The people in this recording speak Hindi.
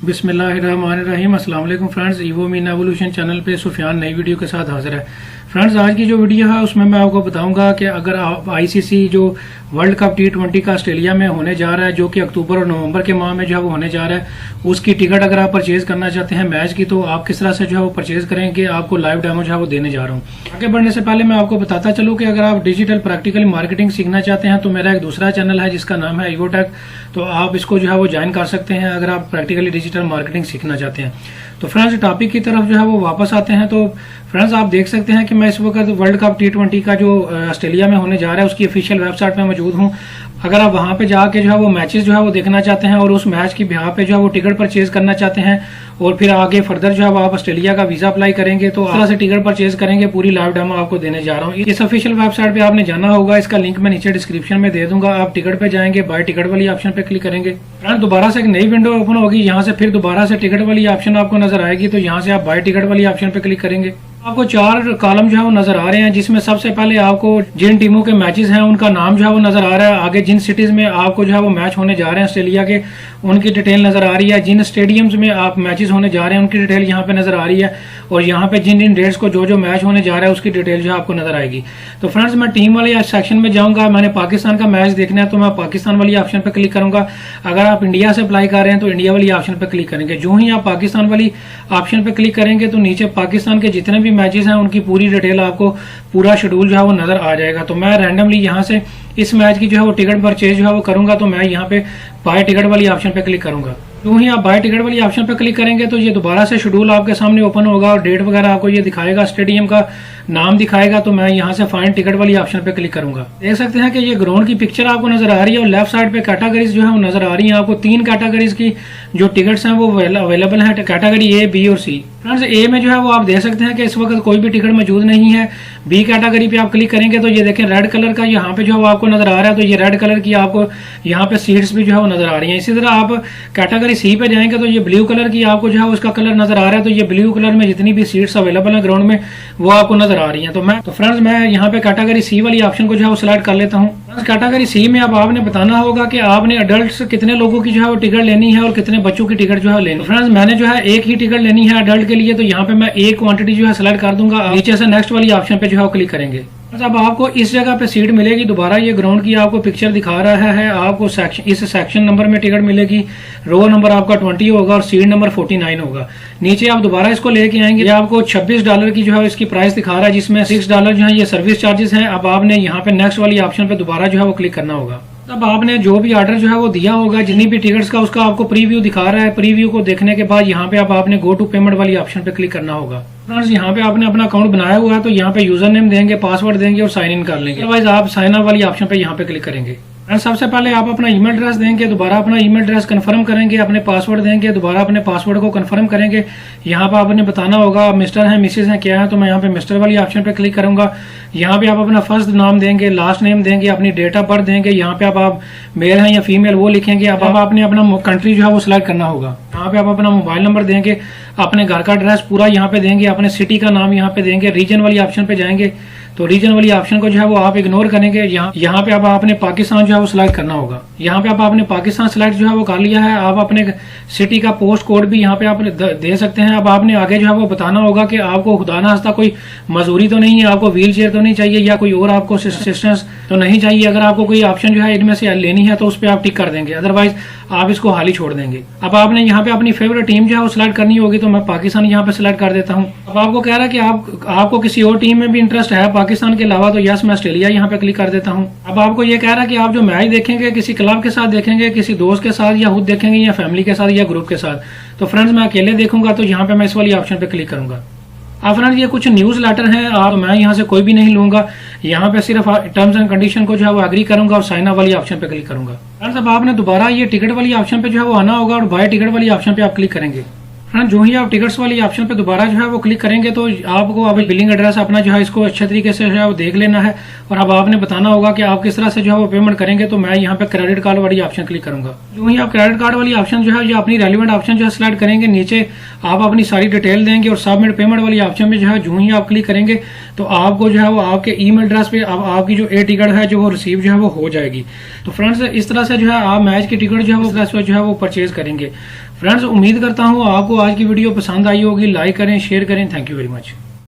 बिस्मिल्लाहिर्रहमानिर्रहीम। अस्सलाम वालेकुम friends, evo mean evolution channel पे सुफियान नई वीडियो के साथ हाजिर है। फ्रेंड्स, आज की जो वीडियो है उसमें मैं आपको बताऊंगा कि अगर आप आईसीसी जो वर्ल्ड कप T20 का ऑस्ट्रेलिया में होने जा रहा है, जो कि अक्टूबर और नवंबर के माह में जो है वो होने जा रहा है, उसकी टिकट अगर आप परचेज करना चाहते हैं मैच की, तो आप किस तरह से जो है वो परचेज करेंगे, आपको लाइव डेमो जो है वो देने जा रहा हूँ। आगे बढ़ने से पहले मैं आपको बताता चलूँ कि अगर आप डिजिटल प्रैक्टिकल मार्केटिंग सीखना चाहते हैं तो मेरा एक दूसरा चैनल है जिसका नाम है ईवोटेक, तो आप इसको जो है वो ज्वाइन कर सकते हैं अगर आप प्रैक्टिकली डिजिटल मार्केटिंग सीखना चाहते हैं। तो फ्रेंड्स, टॉपिक की तरफ जो है वो वापस आते हैं। तो फ्रेंड्स, आप देख सकते हैं कि मैं इस वक्त वर्ल्ड कप T20 का जो ऑस्ट्रेलिया में होने जा रहा है उसकी ऑफिशियल वेबसाइट पे मौजूद हूं। अगर आप वहां पे जाके जो है वो मैचेस जो है वो देखना चाहते हैं और उस मैच की बिहार पे जो है वो टिकट परचेज करना चाहते हैं और फिर आगे फर्दर जो है आप ऑस्ट्रेलिया का वीजा अप्लाई करेंगे, तो इस तरह से टिकट परचेज करेंगे। पूरी लाइव डेमो आपको देने जा रहा हूँ। इस ऑफिशियल वेबसाइट पे आपने जाना होगा, इसका लिंक मैं नीचे डिस्क्रिप्शन में दे दूंगा। आप टिकट पे जाएंगे, बाय टिकट वाली ऑप्शन पे क्लिक करेंगे। फ्रेंड्स, दोबारा से एक नई विंडो ओपन होगी, यहाँ से फिर दोबारा से टिकट वाली ऑप्शन आपको नजर आएगी, तो यहाँ से आप बाय टिकट वाली ऑप्शन पे क्लिक करेंगे। आपको 4 कॉलम जो है वो नजर आ रहे हैं, जिसमें सबसे पहले आपको जिन टीमों के मैचेस हैं उनका नाम जो है वो नजर आ रहा है। आगे जिन सिटीज में आपको जो है वो मैच होने जा रहे हैं ऑस्ट्रेलिया के, उनकी डिटेल नजर आ रही है। जिन स्टेडियम्स में आप मैचेस होने जा रहे हैं उनकी डिटेल यहाँ पे नजर आ रही है और यहाँ पे जिन जिन डेट्स को जो जो मैच होने जा रहा है उसकी डिटेल जो है आपको नजर आएगी। तो फ्रेंड्स, मैं टीम वाले सेक्शन में जाऊंगा। मैंने पाकिस्तान का मैच देखना है तो मैं पाकिस्तान वाली ऑप्शन पे क्लिक करूंगा। अगर आप इंडिया से अप्लाई कर रहे हैं तो इंडिया वाली ऑप्शन पे क्लिक करेंगे। जो ही आप पाकिस्तान वाली ऑप्शन पे क्लिक करेंगे तो नीचे पाकिस्तान के जितने भी मैचेस हैं उनकी पूरी डिटेल आपको पूरा शेड्यूल जो है वो नजर आ जाएगा। तो मैं रैंडमली यहाँ से इस मैच की जो है वो टिकट परचेज जो है वो करूंगा, तो मैं यहाँ पे बाय टिकट वाली ऑप्शन पे क्लिक करूंगा। यूं ही आप बाय टिकट वाली ऑप्शन पे क्लिक करेंगे तो ये दोबारा से शेड्यूल आपके सामने ओपन होगा और डेट वगैरह आपको ये दिखाएगा, स्टेडियम का नाम दिखाएगा। तो मैं यहाँ से फाइंड टिकट वाली ऑप्शन पे क्लिक करूंगा। देख सकते हैं कि ये ग्राउंड की पिक्चर आपको नजर आ रही है और लेफ्ट साइड पे कैटेगरीज जो है वो नजर आ रही है। आपको 3 कैटेगरीज की जो टिकट्स हैं वो अवेलेबल है, कैटेगरी A, B और C। फ्रेंड्स, A में जो है वो आप देख सकते हैं कि इस वक्त कोई भी टिकट मौजूद नहीं है। B कैटेगरी पे आप क्लिक करेंगे तो ये देखें रेड कलर का यहाँ पे जो है आपको नजर आ रहा है, तो ये रेड कलर की आपको यहाँ पे सीट्स भी जो है वो नजर आ रही है। इसी तरह आप कैटेगरी C पे जाएंगे तो ये ब्लू कलर की आपको जो है उसका कलर नजर आ रहा है, तो ये ब्लू कलर में जितनी भी सीट्स अवेलेबल है ग्राउंड में वो आपको नजर आ रही है। तो फ्रेंड्स, मैं यहाँ पे कैटेगरी C वाली ऑप्शन को जो है वो सिलेक्ट कर लेता हूँ। कैटेगरी C में अब आपने बताना होगा कि आपने अडल्ट कितने लोगों की जो है वो टिकट लेनी है और कितने बच्चों की टिकट जो है लेनी है। फ्रेंड्स, मैंने जो है एक ही टिकट लेनी है अडल्ट के लिए, तो यहाँ पे मैं एक क्वांटिटी जो है सिलेक्ट कर दूंगा। नीचे से नेक्स्ट वाली ऑप्शन पे जो है क्लिक करेंगे। अब आपको इस जगह पे सीट मिलेगी। दोबारा ये ग्राउंड की आपको पिक्चर दिखा रहा है। आपको इस सेक्शन नंबर में टिकट मिलेगी। रो नंबर आपका 20 होगा और सीट नंबर 49 होगा। नीचे आप दोबारा इसको लेके आएंगे, ये आपको $26 की जो है इसकी प्राइस दिखा रहा है, जिसमें $6 जो है ये सर्विस चार्जेस हैं। अब आपने यहाँ पे नेक्स्ट वाली ऑप्शन पे दोबारा जो है वो क्लिक करना होगा। अब आपने जो भी ऑर्डर जो है वो दिया होगा, जितनी भी टिकट्स का, उसका आपको प्रीव्यू दिखा रहा है। प्रीव्यू को देखने के बाद यहाँ पे अब आपने गो टू पेमेंट वाली ऑप्शन पे क्लिक करना होगा। फ्रेंड्स, यहाँ पे आपने अपना अकाउंट बनाया हुआ है तो यहाँ पे यूजर नेम देंगे, पासवर्ड देंगे और साइन इन कर लेंगे। अदरवाइज आप साइन अप वाली ऑप्शन पे यहाँ पे क्लिक करेंगे। फ्रेंड्स, सबसे पहले आप अपना ईमेल एड्रेस देंगे, दोबारा अपना ईमेल एड्रेस कंफर्म करेंगे, अपने पासवर्ड देंगे, दोबारा अपने पासवर्ड को कंफर्म करेंगे। यहाँ पे आपने बताना होगा मिस्टर है, मिसेज है, क्या है, तो मैं यहाँ पे मिस्टर वाली ऑप्शन पे क्लिक करूंगा। यहाँ पे आप अपना फर्स्ट नाम देंगे, लास्ट नेम देंगे, अपनी डेट ऑफ बर्थ देंगे। यहाँ पे आप मेल है या फीमेल वो लिखेंगे। अब आपने अपना कंट्री जो है वो सिलेक्ट करना होगा। यहाँ पे आप अपना मोबाइल नंबर देंगे, अपने घर का एड्रेस पूरा यहाँ पे देंगे, अपने सिटी का नाम यहाँ पे देंगे। रीजन वाली ऑप्शन पे जाएंगे तो रीजन वाली ऑप्शन को जो है वो आप इग्नोर करेंगे। यहाँ पे अब आपने पाकिस्तान जो है वो सिलेक्ट करना होगा। यहाँ पे अब आपने पाकिस्तान सिलेक्ट जो है वो कर लिया है। आप अपने सिटी का पोस्ट कोड भी यहाँ पे आप दे सकते हैं। अब आपने आगे जो है वो बताना होगा कि आपको खुदा ना खास्ता कोई मजदूरी तो नहीं है, आपको व्हील चेयर तो नहीं चाहिए या कोई और आपको असिस्टेंस तो नहीं चाहिए। अगर आपको कोई ऑप्शन जो है इनमें से लेनी है तो उस पर आप टिक कर देंगे, अदरवाइज आप इसको हाल ही छोड़ देंगे। अब आपने यहाँ पे अपनी फेवरेट टीम जो है वो सिलेक्ट करनी होगी, तो मैं पाकिस्तान यहाँ पे सिलेक्ट कर देता हूँ। अब आपको कह रहा है कि आपको किसी और टीम में भी इंटरेस्ट है पाकिस्तान के अलावा, तो यस मैं ऑस्ट्रेलिया यहाँ पे क्लिक कर देता हूँ। अब आपको ये कह रहा है कि आप जो मैच देखेंगे किसी क्लब के साथ देखेंगे, किसी दोस्त के साथ, या खुद देखेंगे, या फैमिली के साथ, या ग्रुप के साथ। तो फ्रेंड्स, मैं अकेले देखूंगा तो यहाँ पे मैं इस वाली ऑप्शन पे क्लिक करूंगा। अब फ्रेंड्स, ये कुछ न्यूज लेटर हैं और मैं यहाँ से कोई भी नहीं लूंगा। यहाँ पे सिर्फ टर्म्स एंड कंडीशन को जो है वो एग्री करूंगा और साइन अप वाली ऑप्शन पे क्लिक करूंगा। फ्रेंड्स, अब आपने दोबारा ये टिकट वाली ऑप्शन पे जो है वो आना होगा और बाय टिकट वाली ऑप्शन पे आप क्लिक करेंगे। फ्रेंड्स, जो ही आप टिकट्स वाली ऑप्शन पे दोबारा जो है वो क्लिक करेंगे तो आपको अब बिलिंग एड्रेस अपना जो है इसको अच्छे तरीके से जो है वो देख लेना है और अब आपने बताना होगा कि आप किस तरह से जो है वो पेमेंट करेंगे। तो मैं यहाँ पे क्रेडिट कार्ड वाली ऑप्शन क्लिक करूंगा। जो ही आप क्रेडिट कार्ड वाली ऑप्शन जो है अपनी रेलिवेंट ऑप्शन जो है सिलेक्ट करेंगे, नीचे आप अपनी सारी डिटेल देंगे और सबमिट पेमेंट वाली ऑप्शन में जो है जो ही आप क्लिक करेंगे तो आपको जो है वो आपके ईमेल एड्रेस पे आपकी जो टिकट है जो वो रिसीव जो है वो हो जाएगी। तो फ्रेंड्स, इस तरह से जो है आप मैच की टिकट जो है वो परचेज करेंगे। फ्रेंड्स उम्मीद करता हूँ आपको आज की वीडियो पसंद आई होगी। लाइक करें, शेयर करें। Thank you very much.